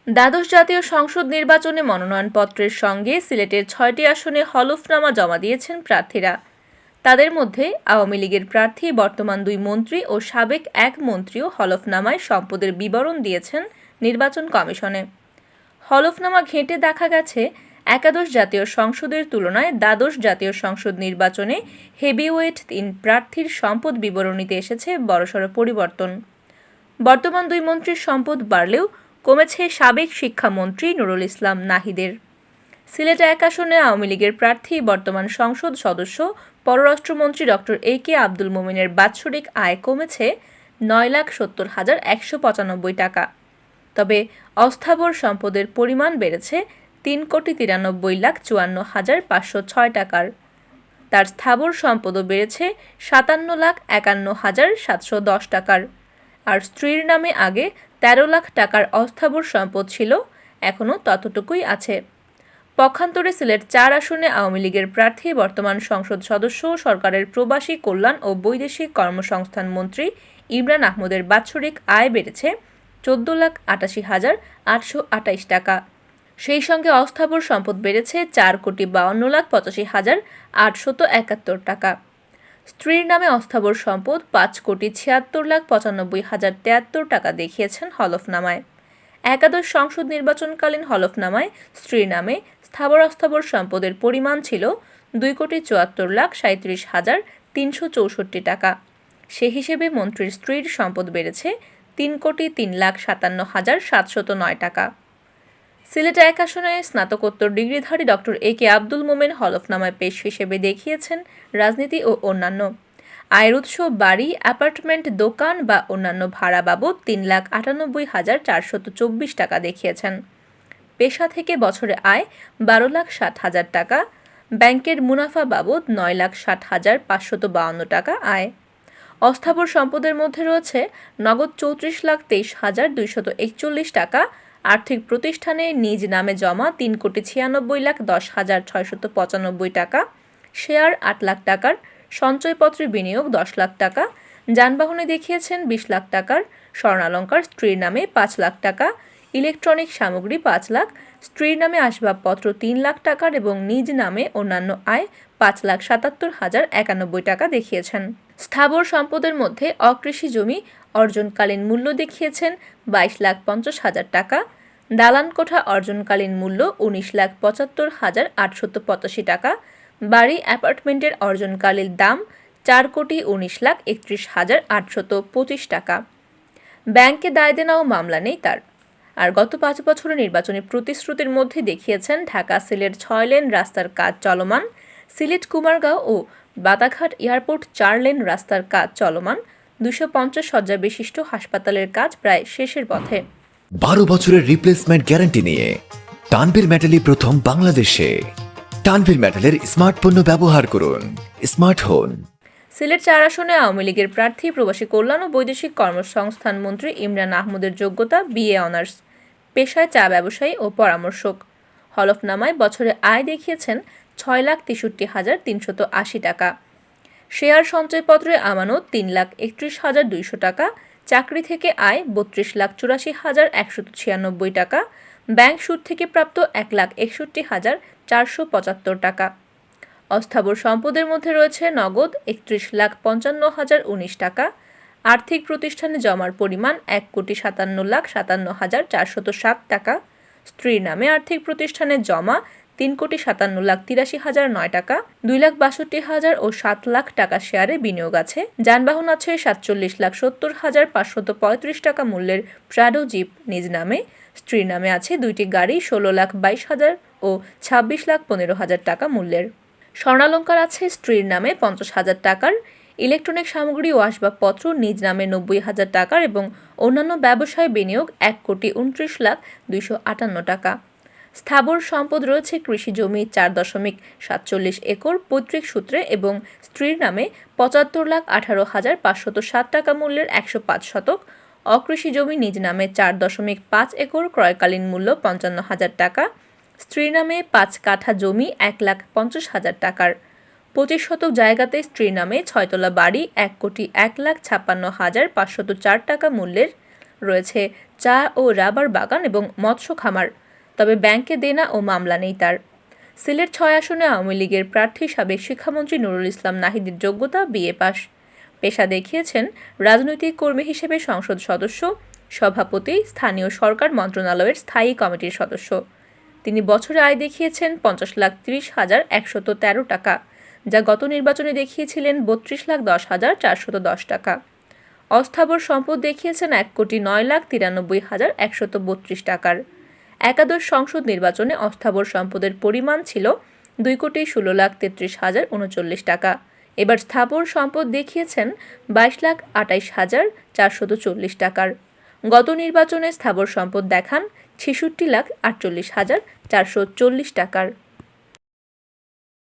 দ্বাদশ জাতীয় সংসদ নির্বাচনে মনোনয়নপত্রের সঙ্গে সিলেটের ৬টি আসনে হলফনামা জমা দিয়েছেন প্রার্থীরা। তাদের মধ্যে আওয়ামী লীগের প্রার্থী বর্তমান ২ মন্ত্রী ও সাবেক ১ মন্ত্রীও হলফনামায় সম্পদের বিবরণ দিয়েছেন নির্বাচন কমিশনে। হলফনামা ঘেঁটে দেখা গেছে, একাদশ জাতীয় সংসদের তুলনায় দ্বাদশ জাতীয় সংসদ নির্বাচনে হেভিওয়েট ৩ প্রার্থীর সম্পদ বিবরণীতে এসেছে বড়সড় পরিবর্তন। বর্তমান ২ মন্ত্রীর সম্পদ বাড়লেও কমেছে সাবেক শিক্ষামন্ত্রী নুরুল ইসলাম নাহিদের। সিলেট ১ আসনে আওয়ামী লীগের প্রার্থী বর্তমান সংসদ সদস্য পররাষ্ট্রমন্ত্রী ডক্টর এ.কে আব্দুল মোমিনের বাৎসরিক আয় কমেছে ৯,৭০,১৯৫ টাকা। তবে অস্থাবর সম্পদের পরিমাণ বেড়েছে ৩,৯৩,৫৪,৫০৬ টাকার। তার স্থাবর সম্পদও বেড়েছে ৫৭,৫১,৭১০ টাকার। আর স্ত্রীর নামে আগে ১৩ লাখ টাকার অস্থাবর সম্পদ ছিল, এখনও ততটুকুই আছে। পক্ষান্তরে সিলেট ৪ আসনে আওয়ামী লীগের প্রার্থী বর্তমান সংসদ সদস্য সরকারের প্রবাসী কল্যাণ ও বৈদেশিক কর্মসংস্থান মন্ত্রী ইমরান আহমদের বাৎসরিক আয় বেড়েছে ১৪,৮৮,৮২৮ টাকা। সেই সঙ্গে অস্থাবর সম্পদ বেড়েছে ৪,৫২,৮৭,৮৭১ টাকা। স্ত্রীর নামে অস্থাবর সম্পদ ৫,৭৬,৯৫,০৭৩ টাকা দেখিয়েছেন হলফনামায়। একাদশ সংসদ নির্বাচনকালীন হলফনামায় স্ত্রীর নামে স্থাবর অস্থাবর সম্পদের পরিমাণ ছিল ২,৭৪,৩৭,৩৬৪ টাকা। সে হিসেবে মন্ত্রীর স্ত্রীর সম্পদ বেড়েছে ৩,০৩,৫৭,৭০৯ টাকা। সিলেট ১ আসনে স্নাতকোত্তর ডিগ্রিধারী ডক্টর এ.কে আব্দুল মোমেন হলফনামায় পেশ হিসেবে দেখিয়েছেন রাজনীতি ও অন্যান্য। আয়ের উৎস বাড়ি, অ্যাপার্টমেন্ট, দোকান বা অন্যান্য ভাড়া বাবদ ৩,৯৮,৪২৪ টাকা দেখিয়েছেন। পেশা থেকে বছরে আয় ১২,৬০,০০০ টাকা। ব্যাংকের মুনাফা বাবদ ৯,৬০,৫৫২ টাকা আয়। অস্থাবর সম্পদের মধ্যে রয়েছে নগদ ৩৪,২৩,২৪১ টাকা, আর্থিক প্রতিষ্ঠানে নিজ নামে জমা ৩,৯৬,১০,৬৯৫ টাকা, শেয়ার ৮ লাখ টাকার, সঞ্চয়পত্রে বিনিয়োগ ১০ লাখ টাকা, যানবাহনে দেখিয়েছেন ২০ লাখ টাকার, স্বর্ণালঙ্কার স্ত্রীর নামে ৫ লাখ টাকা, ইলেকট্রনিক সামগ্রী ৫ লাখ, স্ত্রীর নামে আসবাবপত্র ৩ লাখ টাকার এবং নিজ নামে অন্যান্য আয় ৫,৭৭,০৯১ টাকা দেখিয়েছেন। স্থাবর সম্পদের মধ্যে অকৃষি জমি অর্জনকালীন মূল্য দেখিয়েছেন ২২,৫০,০০০ টাকা, দালান কোঠা অর্জনকালীন মূল্য ১৯,৭৫,৮৮৫ টাকা, বাড়ি অ্যাপার্টমেন্টের অর্জনকালীন দাম ৪,১৯,৩১,৮২৫ টাকা। ব্যাংকে দায় দেনা ও মামলা নেই তার। আর গত ৫ বছরের নির্বাচনী প্রতিশ্রুতির মধ্যে দেখিয়েছেন ঢাকা সিলেট ৬ লেন রাস্তার কাজ চলমান, সিলেট কুমারগাঁও ও বাতাঘাট এয়ারপোর্ট ৪ লেন রাস্তার কাজ চলমান, ২৫০ শয্যা বিশিষ্ট হাসপাতালের কাজ প্রায় শেষের পথে। ১২ বছরের রিপ্লেসমেন্ট গ্যারান্টি নিয়ে তানভীর মেটালি প্রথম বাংলাদেশে। তানভীর মেটালের স্মার্ট পণ্য ব্যবহার করুন, স্মার্ট হন। সিলেট ৪ আসনে আওয়ামী লীগের প্রার্থী প্রবাসী কল্যাণ ও বৈদেশিক কর্মসংস্থান মন্ত্রী ইমরান আহমদের যোগ্যতা বিএ অনার্স, পেশায় চা ব্যবসায়ী ও পরামর্শক। হলফনামায় বছরে আয় দেখিয়েছেন ৬,৬৩,৩৮০ টাকা। শেয়ার সঞ্চয়পত্রে আমানত ৩,৩১,২০০ টাকা, চাকরি থেকে আয় ৩২,৮৪,১৯৬ টাকা, ব্যাংক সুদ থেকে প্রাপ্ত ১,৬১,৪৭৫ টাকা। অস্থাবর সম্পদের মধ্যে রয়েছে নগদ ৩১,৫৫,০১৯ টাকা, আর্থিক প্রতিষ্ঠানে জমার পরিমাণ ১,৫৭,৫৭,৪০৭ টাকা, স্ত্রীর নামে আর্থিক প্রতিষ্ঠানে জমা ৩,৫৭,৮৩,০০৯ টাকা, ২,৬২,০০০ ও ৭ লাখ টাকা শেয়ারে বিনিয়োগ আছে। যানবাহন আছে ৪৭,৭০,৫৩৫ টাকা মূল্যের প্রাডো জিপ নিজ নামে, স্ত্রীর নামে আছে ২টি গাড়ি ১৬,২২,০০০ ও ২৬,১৫,০০০ টাকা মূল্যের। স্বর্ণালঙ্কার আছে স্ত্রীর নামে ৫০,০০০ টাকার, ইলেকট্রনিক সামগ্রী ও আসবাবপত্র নিজ নামে ৯০,০০০ টাকার এবং অন্যান্য ব্যবসায় বিনিয়োগ ১,২৯,২৫৮ টাকা। স্থাবর সম্পদ রয়েছে কৃষি জমি ৪.৪৭ একর পৈতৃক সূত্রে এবং স্ত্রীর নামে ৭৫,১৮,৫০৭ টাকা মূল্যের ১০৫ শতক, অকৃষি জমি নিজ নামে ৪.৫ একর ক্রয়কালীন মূল্য ৫৫,০০০ টাকা, স্ত্রীর নামে ৫ কাঠা জমি ১,৫০,০০০ টাকার, ২৫ শতক জায়গাতে স্ত্রীর নামে ৬ তলা বাড়ি ১,১,৫৬,৫০৪ টাকা মূল্যের, রয়েছে চা ও রাবার বাগান এবং মৎস্য খামার, তবে ব্যাংকে দেনা ও মামলা নেই তার। সিলেট ৬ আসনে আওয়ামী লীগের প্রার্থী সাবেক শিক্ষামন্ত্রী নুরুল ইসলাম নাহিদের যোগ্যতা বিএ পাস। পেশা দেখিয়েছেন রাজনৈতিক কর্মী হিসেবে সংসদ সদস্য, সভাপতি, স্থানীয় সরকার মন্ত্রণালয়ের স্থায়ী কমিটির সদস্য। তিনি বছরে আয় দেখিয়েছেন ৫০,৩০,১১৩ টাকা, যা গত নির্বাচনে দেখিয়েছিলেন ৩২,১০,৪১০ টাকা। অস্থাবর সম্পদ দেখিয়েছেন ১,৯,৯৩,১৩২ টাকার। একাদশ সংসদ নির্বাচনে অস্থাবর সম্পদের পরিমাণ ছিল ২,১৬,৩৩,০৩৯ টাকা। এবার স্থাবর সম্পদ দেখিয়েছেন ২২,২৮,৪৪০ টাকার। গত নির্বাচনে স্থাবর সম্পদ দেখান ৬৬,৪৮,৪৪০ টাকার।